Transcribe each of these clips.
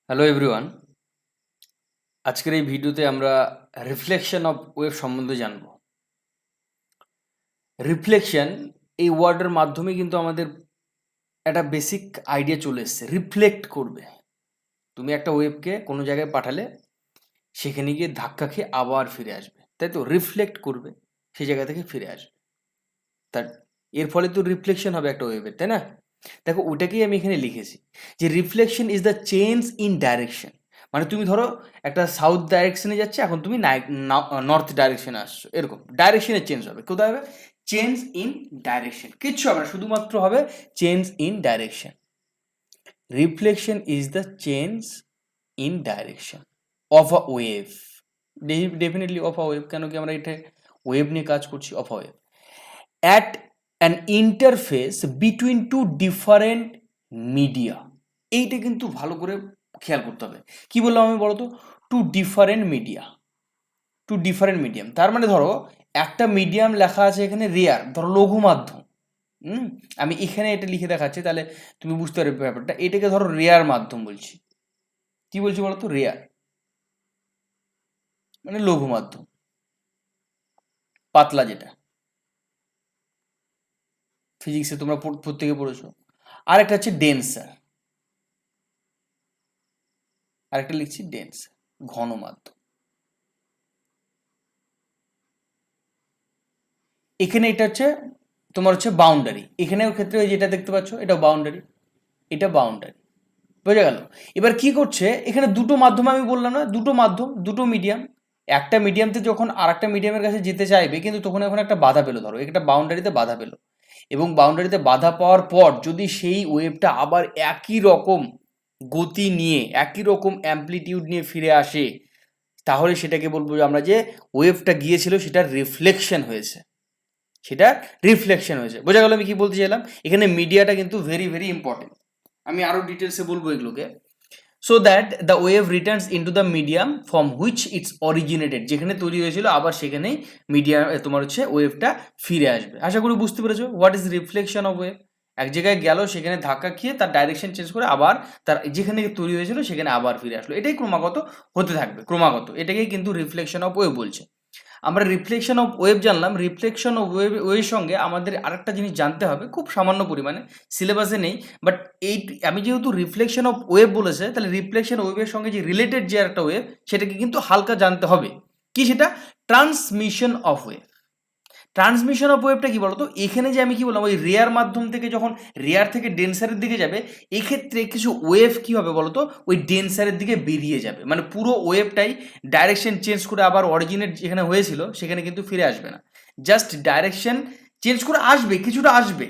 Hello everyone, আজকের এই ভিডিওতে আমরা রিফ্লেকশন অফ ওয়েভ সম্বন্ধে জানব। রিফ্লেকশন এই ওয়ার্ডের মাধ্যমে কিন্তু আমাদের একটা বেসিক আইডিয়া চলে এসছে। রিফ্লেক্ট করবে, তুমি একটা ওয়েভকে কোনো জায়গায় পাঠালে সেখানে গিয়ে ধাক্কা খেয়ে আবার ফিরে আসবে, তাই তো? রিফ্লেক্ট করবে, সেই জায়গা থেকে ফিরে আসবে। তার এর ফলে তো রিফ্লেকশন হবে একটা ওয়েভের, তাই না? দেখো, ওটাকেই আমি এখানে লিখেছি যে reflection is the change in direction. মানে তুমি ধরো একটা সাউথ ডাইরেকশনে যাচ্ছে, এখন তুমি নর্থ ডাইরেকশনে আসছো, এরকম ডাইরেকশনের চেঞ্জ হবে। কোথায় হবে? চেঞ্জ ইন ডাইরেকশন, কিচ্ছু হবে না, শুধুমাত্র হবে change in direction. Reflection is the change in direction of a wave. Definitely of a wave, কেন কি আমরা এটা ওয়েভ নিয়ে কাজ করছি। Of a wave at an interface between two different media। এইটা কিন্তু ভালো করে খেয়াল করতে হবে। কি বললাম আমি, বলো তো? Two different media, two different medium. তার মানে ধরো একটা মিডিয়াম লেখা আছে এখানে রেয়ার, ধরো লঘু মাধ্যম। আমি এখানে এটা লিখে দেখাচ্ছি, তাহলে তুমি বুঝতে পারবে ব্যাপারটা। এটাকে ধরো রেয়ার মাধ্যম বলছি। কি বলছি বলো তো? রেয়ার মানে লঘু মাধ্যম, পাতলা, যেটা ফিজিক্সে তোমরা প্রত্যেকে পড়েছো। আর একটা হচ্ছে ডেন্সার, আরেকটা লিখছি ডেন্স, ঘন মাধ্যম। এখানে এটা হচ্ছে তোমার হচ্ছে বাউন্ডারি। এখানেও ক্ষেত্রে ওই যেটা দেখতে পাচ্ছ, এটা বাউন্ডারি, এটা বাউন্ডারি। বোঝা গেল? এবার কি করছে এখানে? দুটো মাধ্যম আমি বললাম না, দুটো মাধ্যম, দুটো মিডিয়াম। একটা মিডিয়ামতে যখন আর একটা মিডিয়ামের কাছে যেতে চাইবে, কিন্তু তখন এখন একটা বাধা পেলো, ধরো একটা বাউন্ডারিতে বাধা পেলো, এবং বাউন্ডারিতে বাধা পাওয়ার পর যদি সেই ওয়েভটা আবার একই রকম গতি নিয়ে, একই রকম অ্যাম্পলিটিউড নিয়ে ফিরে আসে, তাহলে সেটাকে বলবো যে আমরা যে ওয়েভটা গিয়েছিল সেটা রিফ্লেকশন হয়েছে, সেটা রিফ্লেকশন হয়েছে। বোঝা গেল আমি কি বলতে চাইলাম? এখানে মিডিয়াটা কিন্তু ভেরি ভেরি ইম্পর্টেন্ট। আমি আরো ডিটেলসে বলবো এগুলোকে। So that the wave Returns into the medium from which it's originated, যেখানে তৈরি হয়েছিল আবার সেখানেই মিডিয়া তোমার হচ্ছে ওয়েভটা ফিরে আসবে। আশা করি বুঝতে পেরেছো what is reflection of wave. এক জায়গায় গেল, সেখানে ধাক্কা খেয়ে তার ডাইরেকশন চেঞ্জ করে আবার তার যেখানে তৈরি হয়েছিল সেখানে আবার ফিরে আসলো। এটাই ক্রমাগত হতে থাকবে, ক্রমাগত। এটাকেই কিন্তু রিফ্লেকশন অফ ওয়েভ বলছে। আমরা রিফ্লেকশন অফ ওয়েভ জানলাম। রিফ্লেকশন অফ ওয়েভের সঙ্গে আমাদের আরেকটা জিনিস জানতে হবে, খুব সামান্য পরিমাণে, সিলেবাসে নেই, বাট এই আমি যেহেতু রিফ্লেকশন অফ ওয়েভ বলেছে, তাহলে রিফ্লেকশন ওয়েভের সঙ্গে যে রিলেটেড যে একটা ওয়েভ, সেটাকে কিন্তু হালকা জানতে হবে। কি সেটা? Transmission of wave. Transmission of ওয়েভটা কি বলতো? এখানে যে আমি কি বললাম, ওই রেয়ার মাধ্যম থেকে যখন রেয়ার থেকে ডেন্সারের দিকে যাবে, এক্ষেত্রে কিছু ওয়েভ কি হবে বলতো? ওই ডেন্সারের দিকে বেরিয়ে যাবে, মানে পুরো ওয়েভটাই ডাইরেকশন চেঞ্জ করে আবার অরিজিনেট যেখানে হয়েছিল সেখানে কিন্তু ফিরে আসবে না। জাস্ট ডাইরেকশন চেঞ্জ করে আসবে, কিছুটা আসবে,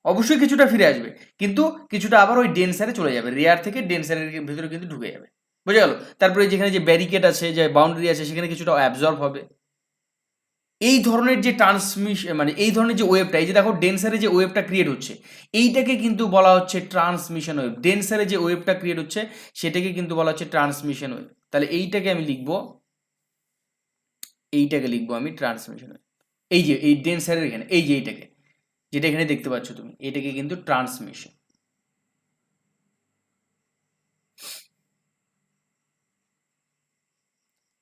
অবশ্যই কিছুটা ফিরে আসবে, কিন্তু কিছুটা আবার ওই ডেন্সারে চলে যাবে, রেয়ার থেকে ডেন্সারের ভিতরে কিন্তু ঢুকে যাবে। বুঝে গেল? তারপরে যেখানে যে ব্যারিকেড আছে, যে বাউন্ডারি আছে, সেখানে কিছুটা অ্যাবজর্ব হবে। এই ধরনের যে ট্রান্সমিশন, মানে এই ধরনের যে ওয়েভটা, এই যে দেখো ডেন্সারে যে ওয়েভটা ক্রিয়েট হচ্ছে, এইটাকে কিন্তু বলা হচ্ছে ট্রান্সমিশন ওয়েভ। ডেন্সারে যে ওয়েভটা ক্রিয়েট হচ্ছে সেটাকে কিন্তু বলা হচ্ছে ট্রান্সমিশন ওয়েভ। তাহলে এইটাকে আমি লিখবো, এইটাকে লিখবো আমি ট্রান্সমিশন ওয়েভ। এই যে এই ডেন্সারের এখানে, এই যে এইটাকে, যেটা এখানে দেখতে পাচ্ছ তুমি, এটাকে কিন্তু ট্রান্সমিশন,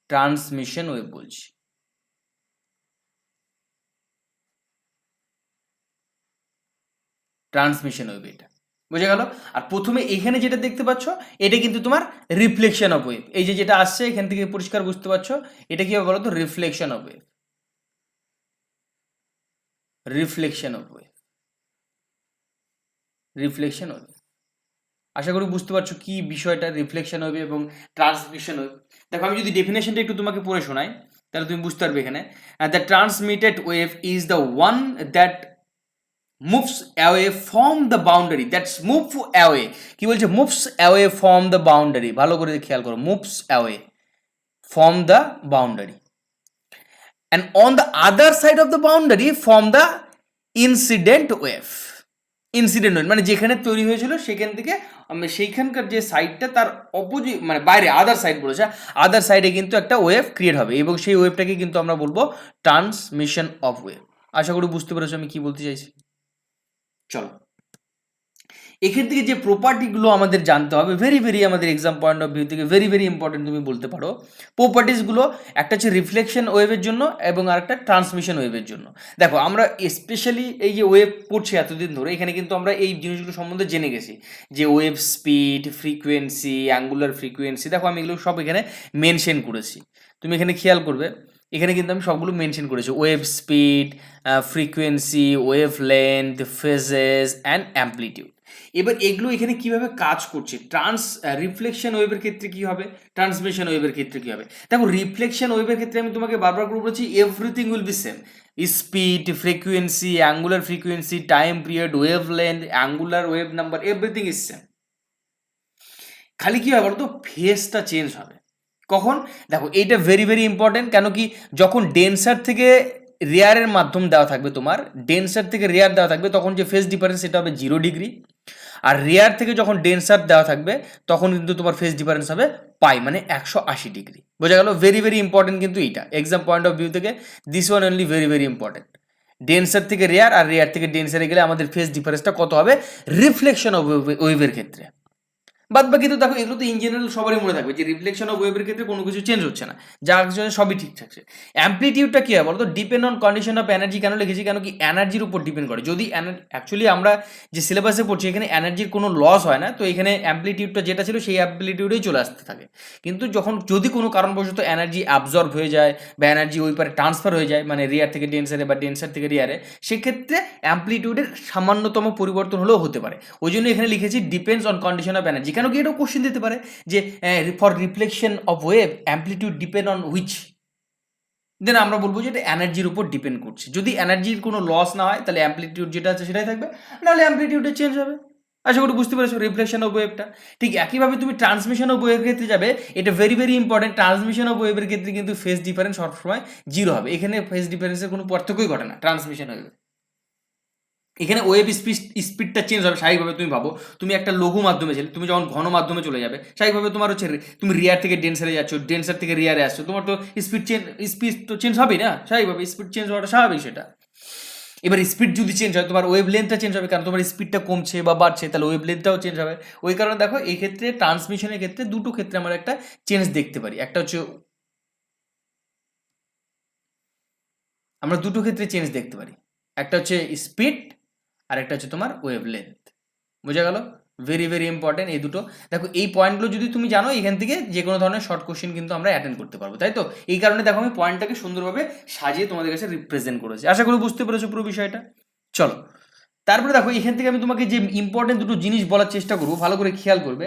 ট্রান্সমিশন ওয়েভ বলছি। ট্রান্সমিশন ওয়েভ এটা, বুঝে গেল? আর প্রথমে এখানে যেটা দেখতে পাচ্ছ, এটা কিন্তু তোমার রিফ্লেকশন অফ ওয়েভ। এই যে যেটা আসছে এখান থেকে পরিষ্কার বুঝতে পারছো, এটা কি হবে বলো তো? Reflection of wave, reflection of wave, reflection wave. আশা করি বুঝতে পারছো কি বিষয়টা রিফ্লেকশন ওয়েভ এবং ট্রান্সমিশন ওয়েভ। দেখো, আমি যদি ডেফিনেশনটা একটু তোমাকে পড়ে শোনাই, তাহলে তুমি বুঝতে পারবে। এখানে the transmitted wave is the one that moves away from the boundary, that's move away। কি বলছে? moves away from the boundary, ভালো করে খেয়াল করো, moves away from the boundary and on the other side of the boundary from the incident wave। Incident wave মানে যেখানে তৈরি হয়েছিল সেখান থেকে সেইখানকার যে সাইডটা তার অপোজিট, মানে বাইরে, আদার সাইড বলেছে, আদার সাইডে কিন্তু একটা ওয়েভ ক্রিয়েট হবে, এবং সেই ওয়েভটাকে কিন্তু আমরা বলবো ট্রান্সমিশন অফ ওয়েভ। আশা করি বুঝতে পেরেছো আমি কি বলতে চাইছি। চলো, এখান থেকে যে প্রপার্টিগুলো আমাদের জানতে হবে, ভেরি ভেরি আমাদের এক্সাম পয়েন্ট অফ ভিউ থেকে ভেরি ভেরি ইম্পর্টেন্ট তুমি বলতে পারো। প্রপার্টিসগুলো একটা হচ্ছে রিফ্লেকশন ওয়েভের জন্য এবং আরেকটা ট্রান্সমিশন ওয়েভের জন্য। দেখো আমরা স্পেশালি এই যে ওয়েভ পড়ছি এতদিন ধরে, এখানে কিন্তু আমরা এই জিনিসগুলো সম্বন্ধে জেনে গেছি যে wave speed, frequency, angular frequency, দেখো আমি এগুলো সব এখানে মেনশন করেছি। তুমি এখানে খেয়াল করবে, এখানে কিন্তু আমি সবগুলো মেনশন করেছি, wave speed, frequency, wave length, phases and amplitude. এবার এগুলো এখানে কিভাবে কাজ করছে, রিফ্লেকশন ওয়েভের ক্ষেত্রে কি হবে, ট্রান্সমিশন ওয়েভের ক্ষেত্রে কি হবে। দেখো রিফ্লেকশন ওয়েভের ক্ষেত্রে আমি তোমাকে বারবার করে বলেছি everything will be same, speed, frequency, angular frequency, time period, wave length, angular wave number, everything is same. খালি কি হবে বলতো, ফেজটা চেঞ্জ হবে। কখন? দেখো এইটা ভেরি ভেরি ইম্পর্টেন্ট, কেন কি যখন ডেন্সার থেকে রেয়ারের মাধ্যম দেওয়া থাকবে, তোমার ডেন্সার থেকে রেয়ার দেওয়া থাকবে, তখন যে ফেজ ডিফারেন্স সেটা হবে 0 ডিগ্রি। আর রেয়ার থেকে যখন ডেন্সার দেওয়া থাকবে তখন কিন্তু তোমার ফেজ ডিফারেন্স হবে পাই, মানে 180 ডিগ্রি। বোঝা গেল? ভেরি ভেরি ইম্পর্টেন্ট কিন্তু এইটা এক্সাম পয়েন্ট অফ ভিউ থেকে, this one only very very important. Denser থেকে রেয়ার আর রেয়ার থেকে ডেন্সারে গেলে আমাদের ফেজ ডিফারেন্সটা কত হবে রিফ্লেকশন অফ ওয়েভের ক্ষেত্রে। বাদ বাকি তো দেখো এগুলো তো ইন জেনারেল সবারই মনে থাকবে যে রিফ্লেকশন অফ ওয়েভের ক্ষেত্রে কোনো কিছু চেঞ্জ হচ্ছে না, যা জন্য সবই ঠিক থাকছে। অ্যাম্পলিটিউডটা কি হয় বলতো, depend on condition of energy. কেন লিখেছি, কেন কি এনার্জির উপর ডিপেন্ড করে। যদি অ্যাকচুয়ালি আমরা যে সিলেবাসে পড়ছি এখানে এনার্জির কোনো লস হয় না, তো এখানে অ্যাম্পলিটিউডটা যেটা ছিল সেই অ্যাম্পলিটিউডেই চলে আসতে থাকে। কিন্তু যদি কোনো কারণবশত এনার্জি অ্যাবজর্ব হয়ে যায় বা এনার্জি ওই পারে ট্রান্সফার হয়ে যায়, মানে রিয়ার থেকে ডেন্সারে বা ডেন্সার থেকে রিয়ারে, সেক্ষেত্রে অ্যাম্পলিটিউডের সামান্যতম পরিবর্তন হলেও হতে পারে। ওই জন্য এখানে লিখেছি depends on condition of energy. কেন কি এটাও কোশ্চেন দিতে পারে যে for reflection of wave amplitude depend on which, then আমরা বলবো যে এটা এনার্জির উপর ডিপেন্ড করছে। যদি এনার্জির কোনো লস না হয় তাহলে অ্যাম্পলিটিউড যেটা আছে সেটাই থাকবে, নাহলে অ্যাম্পলিটিউডে চেঞ্জ হবে। আশা করি বুঝতে পেরেছো রিফ্লেকশন অফ ওয়েভটা। ঠিক একইভাবে তুমি ট্রান্সমিশন অফ ওয়েভের ক্ষেত্রে যাবে, এটা very very important. Transmission of ওয়েভের ক্ষেত্রে কিন্তু ফেজ ডিফারেন্স সবসময় 0 হবে। এখানে ফেজ ডিফারেন্সের কোনো পার্থক্যই ঘটে না ট্রান্সমিশন ওয়েভে। এখানে ওয়েভ স্পিডটা চেঞ্জ হবে স্বাভাবিকভাবে। তুমি ভাবো তুমি একটা লঘু মাধ্যমে ছিলে, তুমি যখন ঘন মাধ্যমে চলে যাবে স্বাভাবিকভাবে তোমার হচ্ছে তুমি রিয়ার থেকে ডেন্সারে যাচ্ছ, ডেন্সার থেকে রিয়ারে আসছো, তোমার তো স্পিড তো চেঞ্জ হবেই না, স্বাভাবিকভাবে স্পিড চেঞ্জ হওয়াটা স্বাভাবিক সেটা। এবার স্পিড যদি চেঞ্জ হয় তোমার ওয়েভ লেন্থটা চেঞ্জ হবে, কারণ তোমার স্পিডটা কমছে বা বাড়ছে, তাহলে ওয়েভ লেন্থটাও চেঞ্জ হবে। ওই কারণে দেখো এই ক্ষেত্রে ট্রান্সমিশনের ক্ষেত্রে দুটো ক্ষেত্রে আমরা একটা চেঞ্জ দেখতে পারি। একটা হচ্ছে আমরা দুটো ক্ষেত্রে চেঞ্জ দেখতে পারি, একটা হচ্ছে স্পিড আর একটা হচ্ছে তোমার ওয়েভ লেন্থ। বোঝা গেল? ভেরি ভেরি ইম্পর্টেন্ট এই দুটো। দেখো এই পয়েন্টগুলো যদি তুমি জানো, এখান থেকে যে কোনো ধরনের শর্ট কোশ্চেন কিন্তু আমরা অ্যাটেন্ড করতে পারবো, তাই তো? এই কারণে দেখো আমি পয়েন্টটাকে সুন্দরভাবে সাজিয়ে তোমাদের কাছে রিপ্রেজেন্ট করেছি। আশা করি বুঝতে পেরেছো পুরো বিষয়টা। চলো তারপরে দেখো এখান থেকে আমি তোমাকে যে ইম্পর্টেন্ট দুটো জিনিস বলার চেষ্টা করবো, ভালো করে খেয়াল করবে।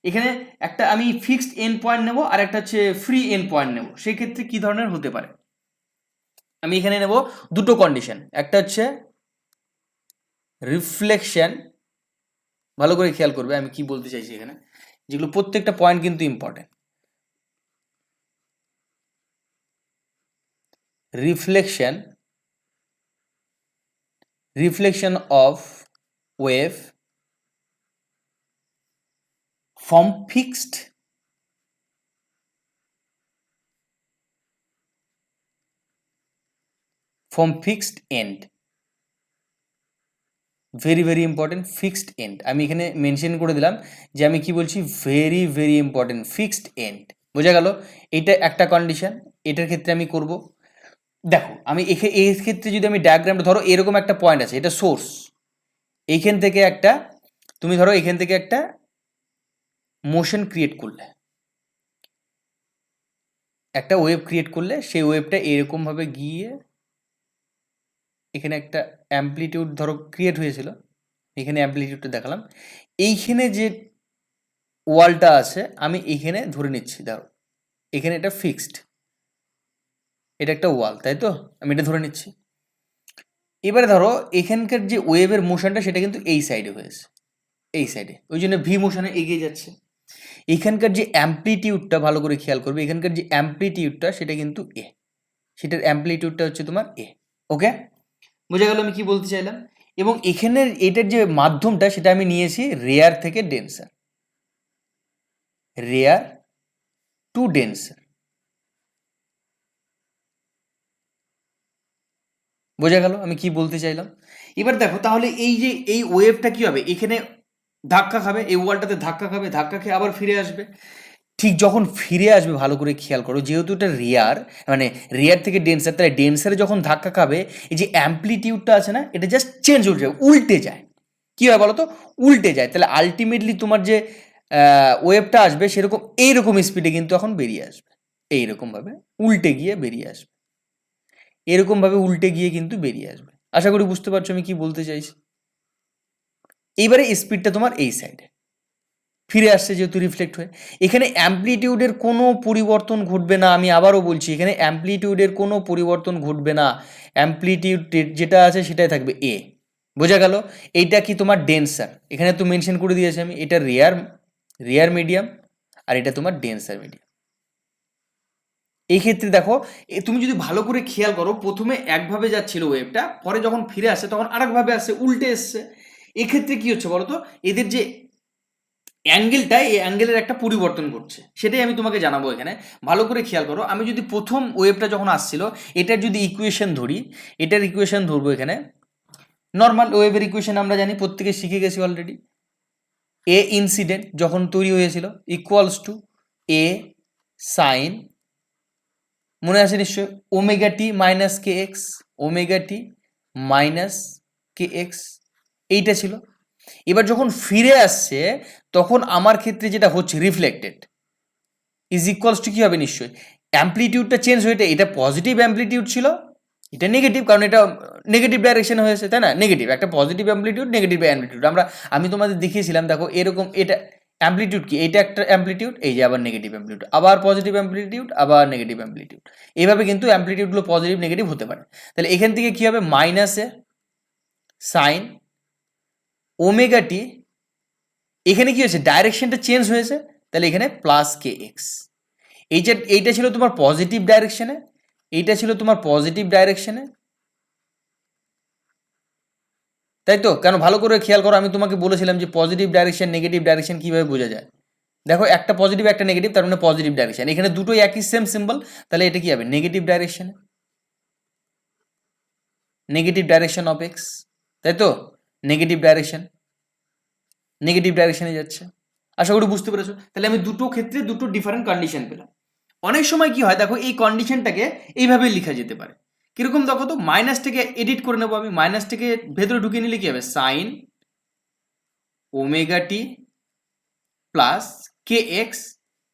এখানে একটা আমি ফিক্সড এন্ড পয়েন্ট নেবো আর একটা হচ্ছে ফ্রি এন্ড পয়েন্ট নেবো। সেই ক্ষেত্রে কি ধরনের হতে পারে, আমি এখানে নেব দুটো কন্ডিশন। একটা হচ্ছে রিফ্লেকশন, ভালো করে খেয়াল করবে আমি কি বলতে চাইছি এখানে, যেগুলো প্রত্যেকটা পয়েন্ট কিন্তু important. Reflection of wave from fixed end. Very very important, fixed end. আমি এখানে মেনশন করে দিলাম যে আমি কি বলছি, very very important, fixed end. বোঝা গেল? এটা একটা কন্ডিশন, এটার ক্ষেত্রে আমি করব। দেখো আমি এই ক্ষেত্রে যদি আমি ডায়াগ্রামটা ধরো, এরকম একটা পয়েন্ট আছে, এটা সোর্স। এইখান থেকে একটা তুমি ধরো এখান থেকে একটা মোশন ক্রিয়েট করলে, একটা ওয়েভ ক্রিয়েট করলে, সেই ওয়েভটা এরকম ভাবে গিয়ে এখানে একটা অ্যাম্পলিটিউড ধরো ক্রিয়েট হয়েছিল, এখানে অ্যাম্পলিটিউডটা দেখালাম। এইখানে যে ওয়ালটা আছে আমি এইখানে ধরে নিচ্ছি, ধরো এখানে এটা ফিক্সড, এটা একটা ওয়াল, তাই তো? আমি এটা ধরে নিচ্ছি। এবারে ধরো এখানকার যে ওয়েভের মোশনটা সেটা কিন্তু এই সাইডে হয়েছে, এই সাইডে, ওই জন্য ভি মোশনে এগিয়ে যাচ্ছে। এখানকার যে অ্যাম্পলিটিউডটা ভালো করে খেয়াল করবে, এখানকার যে অ্যাম্পলিটিউডটা সেটা কিন্তু এ, সেটার অ্যাম্পলিটিউডটা হচ্ছে তোমার এ। ওকে, বোঝা গেল আমি কি বলতে চাইলাম? এবং এখানের এটার যে মাধ্যমটা সেটা আমি নিয়েছি রেয়ার থেকে ডেন্সার, রেয়ার টু ডেন্সার। বোঝা গেল আমি কি বলতে চাইলাম? এবার দেখো তাহলে এই যে এই ওয়েভটা কি হবে, এখানে ধাক্কা খাবে, এই ওয়ালটাতে ধাক্কা খাবে, ধাক্কা খেয়ে আবার ফিরে আসবে। ঠিক যখন ফিরে আসবে, ভালো করে খেয়াল করো, যেহেতু এটা রিয়ার, মানে রিয়ার থেকে ডেন্সার, তাহলে ডেন্সারে যখন ধাক্কা খাবে, এই যে অ্যাম্প্লিটিউডটা আছে না, এটা জাস্ট চেঞ্জ উল্টে যায়। কী হয় বলো তো? উল্টে যায়। তাহলে আলটিমেটলি তোমার যে ওয়েভটা আসবে সেরকম এইরকম স্পিডে কিন্তু এখন বেরিয়ে আসবে, এইরকমভাবে উল্টে গিয়ে বেরিয়ে আসবে, এরকমভাবে উল্টে গিয়ে কিন্তু বেরিয়ে আসবে। আশা করি বুঝতে পারছো আমি কি বলতে চাইছি। এইবারে স্পিডটা তোমার এই সাইডে ফিরে আসছে যেহেতু রিফ্লেক্ট হয়ে, এখানে অ্যাম্প্লিটিউডের কোনো পরিবর্তন ঘটবে না। আমি আবারও বলছি, এখানে অ্যাম্প্লিটিউডের কোনো পরিবর্তন ঘটবে না। অ্যাম্প্লিটিউড যেটা আছে সেটাই থাকবে এ। বোঝা গেল? এইটা কি তোমার ডেন্সার, এখানে তো মেনশন করে দিয়েছি আমি, এটা রিয়ার মিডিয়াম, আর এটা তোমার ডেন্সার মিডিয়াম। এই ক্ষেত্রে দেখো, তুমি যদি ভালো করে খেয়াল করো, প্রথমে একভাবে যাচ্ছিল ওয়েভটা, পরে যখন ফিরে আসে তখন আরেকভাবে আসছে, উল্টে এসছে। এক্ষেত্রে কি হচ্ছে বলো তো? এদের যে অ্যাঙ্গেলটা, এই অ্যাঙ্গেলের একটা পরিবর্তন ঘটছে, সেটাই আমি তোমাকে জানাবো এখানে। ভালো করে খেয়াল করো, আমি যদি প্রথম ওয়েভটা যখন আসছিল, এটার যদি ইকুয়েশন ধরি, এটার ইকুয়েশন ধরবো এখানে। নর্মাল ওয়েভের ইকুয়েশন আমরা জানি, প্রত্যেকে শিখে গেছি অলরেডি। এ ইনসিডেন্ট যখন তৈরি হয়েছিল ইকুয়ালস টু এ সাইন, মনে আছে নিশ্চয়, omega T minus K x, omega T minus K x, এইটা ছিল। এবার যখন ফিরে আসছে, তখন আমার ক্ষেত্রে যেটা হচ্ছে রিফ্লেক্টেড ইজ ইকুয়ালস টু কী হবে নিশ্চয়ই, অ্যাম্প্লিটিউডটা চেঞ্জ হয়ে, এটা পজিটিভ অ্যাম্প্লিটিউড ছিল, এটা নেগেটিভ, কারণ এটা নেগেটিভ ডাইরেকশনে হয়েছে, তাই না? নেগেটিভ একটা পজিটিভ অ্যাম্প্লিটিউড, নেগেটিভ অ্যাম্প্লিটিউড। আমি তোমাদের দেখিয়েছিলাম, দেখো এরকম, এটা অ্যাম্প্লিটিউড কি, এইটা একটা অ্যাম্প্লিটিউড, এই যে আবার নেগেটিভ অ্যাম্প্লিটিউড, আবার পজিটিভ অ্যাম্প্লিটিউড, আবার নেগেটিভ অ্যাম্প্লিটিউড, এইভাবে কিন্তু অ্যাম্প্লিটিউডগুলো পজিটিভ নেগেটিভ হতে পারে। তাহলে এখান থেকে কী হবে, মাইনাসে সাইন ওমেগা টি, এখানে কি হয়েছে, ডাইরেকশনটা চেঞ্জ হয়েছে, তাহলে এখানে প্লাস কে এক্স। এইটা ছিল তোমার পজিটিভ ডাইরেকশনে, এইটা ছিল তোমার পজিটিভ ডাইরেকশনে, তাই তো? কেন, ভালো করে খেয়াল করো, আমি তোমাকে বলেছিলাম যে পজিটিভ ডাইরেকশন নেগেটিভ ডাইরেকশন কীভাবে বোঝা যায়। দেখো, একটা পজিটিভ একটা নেগেটিভ, তার মানে পজিটিভ ডাইরেকশন, এখানে দুটোই একই সেম সিম্বল, তাহলে এটা কি হবে, negative direction, negative direction of x, তাই তো? নেগেটিভ ডাইরেকশনে যাচ্ছে। আশা করি বুঝতে পেরেছো। তাহলে আমি দুটো ক্ষেত্রে দুটো ডিফারেন্ট কন্ডিশন পেলাম। অনেক সময় কি হয় দেখো, এই কন্ডিশনটাকে এইভাবে লেখা যেতে পারে, কিরকম দেখো তো, মাইনাস থেকে এডিট করে নেবো আমি, মাইনাস থেকে ভেতরে ঢুকিয়ে নিলে কি হবে, সাইন ওমেগা টি প্লাস কে এক্স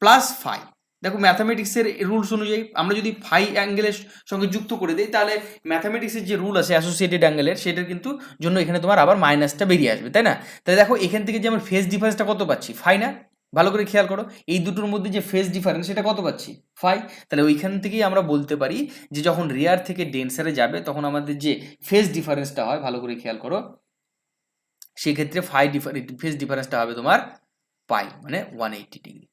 প্লাস ফাই। দেখো, ম্যাথামেটিক্সের রুলস অনুযায়ী আমরা যদি ফাই অ্যাঙ্গেলের সঙ্গে যুক্ত করে দিই, তাহলে ম্যাথামেটিক্সের যে রুল আছে অ্যাসোসিয়েটেড অ্যাঙ্গেলের, সেটার কিন্তু জন্য এখানে তোমার আবার মাইনাসটা বেরিয়ে আসবে, তাই না? তাহলে দেখো, এখান থেকে যে আমরা ফেজ ডিফারেন্সটা কত পাচ্ছি, ফাই না? ভালো করে খেয়াল করো, এই দুটোর মধ্যে যে ফেজ ডিফারেন্স সেটা কত পাচ্ছি, ফাই। তাহলে ওইখান থেকেই আমরা বলতে পারি যে যখন রিয়ার থেকে ডেন্সারে যাবে, তখন আমাদের যে ফেজ ডিফারেন্সটা হয়, ভালো করে খেয়াল করো, সেক্ষেত্রে ফেজ ডিফারেন্সটা হবে তোমার পাই, মানে 180 ডিগ্রি।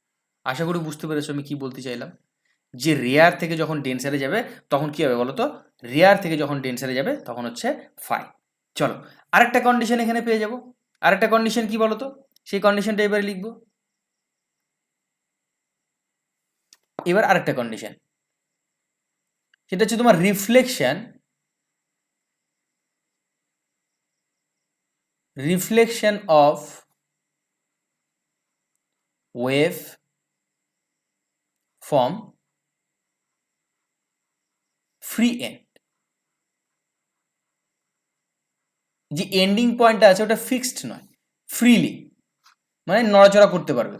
আশা করি বুঝতে পেরেছো আমি কি বলতে চাইলাম। যে রেয়ার থেকে যখন ডেন্সারে যাবে তখন কি হবে বলো তো, রেয়ার থেকে যখন ডেন্সারে যাবে তখন হচ্ছে ফাই। চলো, আরেকটা কন্ডিশন এখানে পেয়ে যাব। আরেকটা কন্ডিশন কি বলো তো, সেই কন্ডিশনটা এবারে লিখবো। এবার আরেকটা কন্ডিশন, সেটা হচ্ছে তোমার reflection of wave from free end. যে এন্ডিং পয়েন্টটা আছে ওটা ফিক্সড নয়, ফ্রিলি, মানে নড়াচড়া করতে পারবে,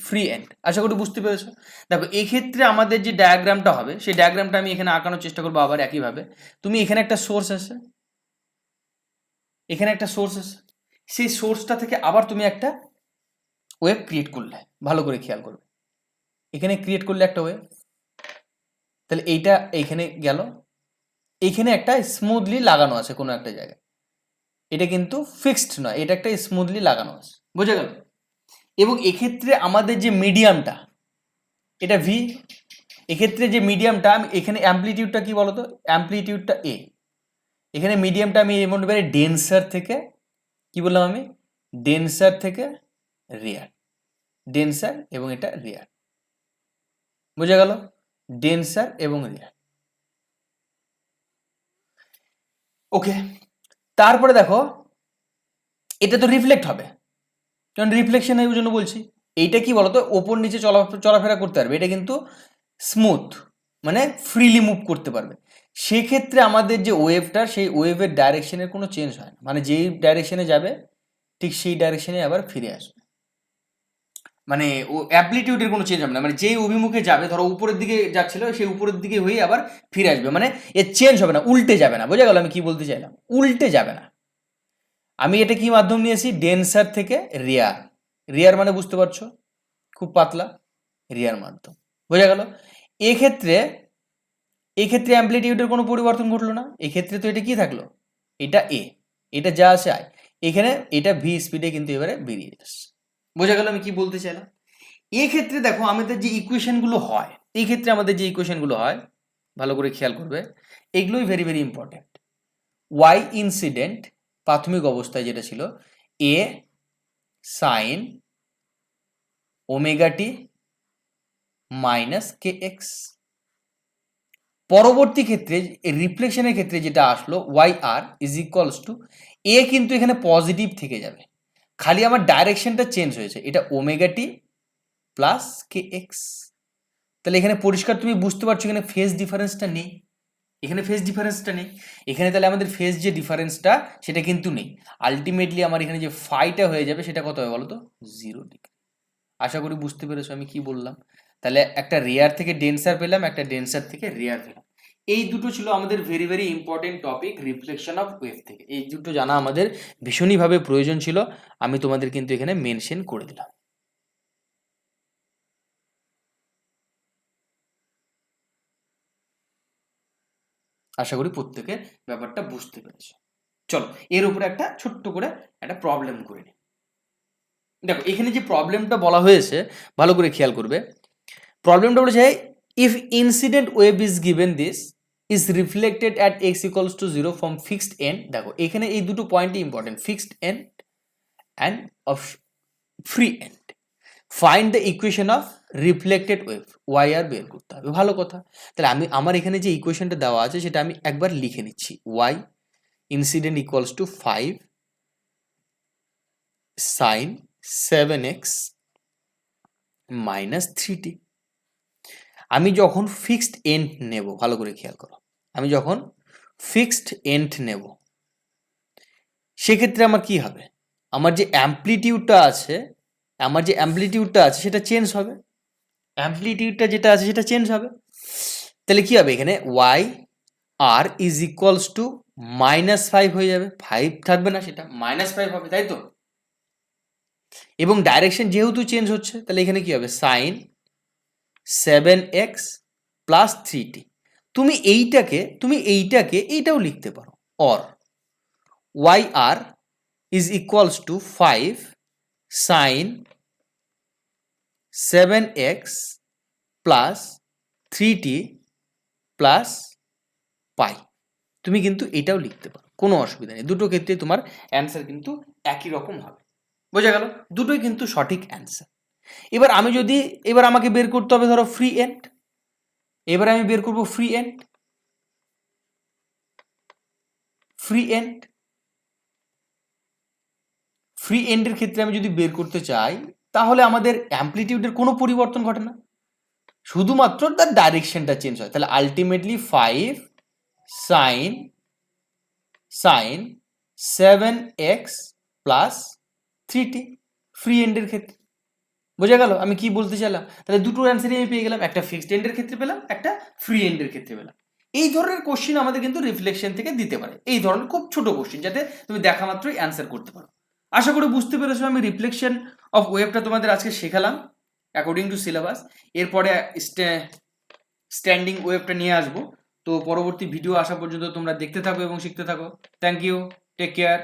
ফ্রি এন্ড। আশা করি বুঝতে পেরেছো। দেখো, এক্ষেত্রে আমাদের যে ডায়াগ্রামটা হবে, সেই ডায়াগ্রামটা আমি এখানে আঁকানোর চেষ্টা করবো আবার একইভাবে। তুমি এখানে একটা সোর্স আছে, এখানে একটা সোর্স আছে, সেই সোর্সটা থেকে আবার তুমি একটা ওয়েভ ক্রিয়েট করলে, ভালো করে খেয়াল করবে, এখানে ক্রিয়েট করলে একটা ওয়েভ, তাহলে এইটা এইখানে গেল, এইখানে একটা স্মুথলি লাগানো আছে কোনো একটা জায়গায়, এটা কিন্তু ফিক্সড নয়, এটা একটা স্মুথলি লাগানো আছে, বোঝা গেল? এবং এক্ষেত্রে আমাদের যে মিডিয়ামটা, এটা ভি, এক্ষেত্রে যে মিডিয়ামটা, আমি এখানে অ্যাম্প্লিটিউডটা কি বলতো, অ্যাম্প্লিটিউডটা এ, এখানে মিডিয়ামটা আমি এমন বলি ডেন্সার থেকে, কি বললাম আমি, ডেন্সার থেকে রিয়ার, ডেন্সার এবং এটা রিয়ার, বোঝা গেল? ডেন্সার এবং রিয়ার। ওকে, তারপরে দেখো, এটা তো রিফ্লেক্ট হবে, কারণ রিফ্লেকশন এই জন্য বলছি। এইটা কি বলতো, ওপর নিচে চলাফেরা করতে পারবে, এটা কিন্তু স্মুথ, মানে ফ্রিলি মুভ করতে পারবে। সেক্ষেত্রে আমাদের যে ওয়েভটা, সেই ওয়েভের ডাইরেকশনের কোনো চেঞ্জ হয় না, মানে যেই ডাইরেকশনে যাবে ঠিক সেই ডাইরেকশনে আবার ফিরে আসবে, মানে ও অ্যামপ্লিটিউডের কোনো চেঞ্জ হবে না, মানে যেই অভিমুখে যাবে, ধরো উপরের দিকে যাচ্ছিল, সেই উপরের দিকে হয়ে আবার ফিরে আসবে, মানে এর চেঞ্জ হবে না, উল্টে যাবে না। বোঝা গেল আমি কি বলতে চাইলাম? উল্টে যাবে না। আমি এটা কি মাধ্যম নিয়েছি? ডেন্সার থেকে রেয়ার। রেয়ার মানে বুঝতে পারছো, খুব পাতলা, রেয়ার মাধ্যম। বোঝা গেল? এক্ষেত্রে অ্যামপ্লিটিউডের কোনো পরিবর্তন ঘটলো না। এক্ষেত্রে তো এটা কি থাকলো, এটা এ, এটা যা আছে আয়, এখানে এটা ভি স্পিডে কিন্তু এবারে বেরিয়ে যাচ্ছে। বোঝা গেল আমি কি বলতে চাইলাম? এক্ষেত্রে দেখো আমাদের যে ইকুয়েশনগুলো হয়, এই ক্ষেত্রে আমাদের যে ইকুয়েশনগুলো হয়, ভালো করে খেয়াল করবে, এগুলোই very very important. Y incident প্রাথমিক অবস্থায় যেটা ছিল A sine omega T minus K X, পরবর্তী ক্ষেত্রে রিফ্লেকশনের ক্ষেত্রে যেটা আসলো Y R is equals to A, কিন্তু এখানে পজিটিভ থেকে যাবে, খালি আমার ডাইরেকশনটা চেঞ্জ হয়েছে, এটা ওমেগা টি প্লাস কে এক্স। তাহলে এখানে পরিষ্কার তুমি বুঝতে পারছো এখানে ফেজ ডিফারেন্সটা নেই, এখানে ফেজ ডিফারেন্সটা নেই, এখানে তাহলে আমাদের ফেজ যে ডিফারেন্সটা সেটা কিন্তু নেই। আলটিমেটলি আমার এখানে যে ফাইটা হয়ে যাবে সেটা কত হবে বলো তো? 0 ডিগ্রি। আশা করি বুঝতে পেরেছো আমি কি বললাম। তাহলে একটা রেয়ার থেকে ডেন্সার পেলাম, একটা ডেন্সার থেকে রেয়ার পেলাম। এই দুটো ছিল আমাদের very very important topic reflection of wave থেকে। এই দুটো জানা আমাদের ভীষণইভাবে প্রয়োজন ছিল, আমি তোমাদের কিন্তু এখানে মেনশন করে দিলাম। আশা করি প্রত্যেকে ব্যাপারটা বুঝতে পেরেছো। চলো এর উপরে একটা ছোট্ট করে একটা প্রবলেম করে নিই। দেখো এখানে যে প্রবলেমটা বলা হয়েছে ভালো করে খেয়াল করবে। প্রবলেমটা বলেছে if incident wave is given this is reflected at X equals to 0 from fixed end. দেখো এখানে এই দুটো পয়েন্টই important, fixed end and of free end. Find the equation of reflected wave, Y R বের করতে হবে। ভালো কথা, তাহলে আমার এখানে যে ইকুয়েশনটা দেওয়া আছে সেটা আমি একবার লিখে নিচ্ছি। Y incident equals to 5 sine 7x minus 3t। আমি যখন ফিক্সড এন্ড নেব, ভালো করে খেয়াল করো, আমি যখন ফিক্সড এন্ড নেব সেক্ষেত্রে আমার কি হবে, আমার যে অ্যামপ্লিটিউডটা আছে সেটা চেঞ্জ হবে, অ্যামপ্লিটিউডটা যেটা আছে সেটা চেঞ্জ হবে। তাহলে কি হবে, এখানে Y R is equals to -5 হয়ে যাবে, 5 থাকবে না, সেটা -5 হবে, তাই তো? এবং ডাইরেকশন যেহেতু চেঞ্জ হচ্ছে তাহলে এখানে কি হবে, সাইন 7x প্লাস 3t। তুমি এইটাও লিখতে পারো, or Y R is equals to 5 sine 7x plus 3t plus pi. তুমি কিন্তু এটাও লিখতে পারো, কোনো অসুবিধা নেই, দুটো ক্ষেত্রে তোমার অ্যান্সার কিন্তু একই রকম হবে। বোঝা গেল? দুটোই কিন্তু সঠিক অ্যান্সার। এবার আমাকে বের করতে হবে ধরো ফ্রি এন্ড। এবার আমি বের করব ফ্রি এন্ড। ফ্রি এন্ডের ক্ষেত্রে আমি যদি বের করতে চাই তাহলে আমাদের অ্যামপ্লিটিউডের কোনো পরিবর্তন ঘটে না, শুধুমাত্র তার ডাইরেকশনটা চেঞ্জ হয়। তাহলে ultimately 5 sine 7x plus 3t free এন্ডের ক্ষেত্রে। বোঝা গেল আমি কি বলতে চাইলাম? তাহলে দুটো অ্যান্সারই আমি পেয়ে গেলাম, একটা ফিক্সড এন্ডের ক্ষেত্রে পেলাম, একটা ফ্রি এন্ডের ক্ষেত্রে পেলাম। এই ধরনের কোশ্চেন আমাদের কিন্তু রিফ্লেকশন থেকে দিতে পারে, এই ধরনের খুব ছোট কোশ্চেন যাতে তুমি দেখা মাত্রই অ্যান্সার করতে পারো। আশা করি বুঝতে পেরেছো আমি রিফ্লেকশন অফ ওয়েভটা তোমাদের আজকে শেখালাম অ্যাকর্ডিং টু সিলেবাস। এরপরে স্ট্যান্ডিং ওয়েভটা নিয়ে আসবো। তো পরবর্তী ভিডিও আসা পর্যন্ত তোমরা দেখতে থাকো এবং শিখতে থাকো। Thank you, take care.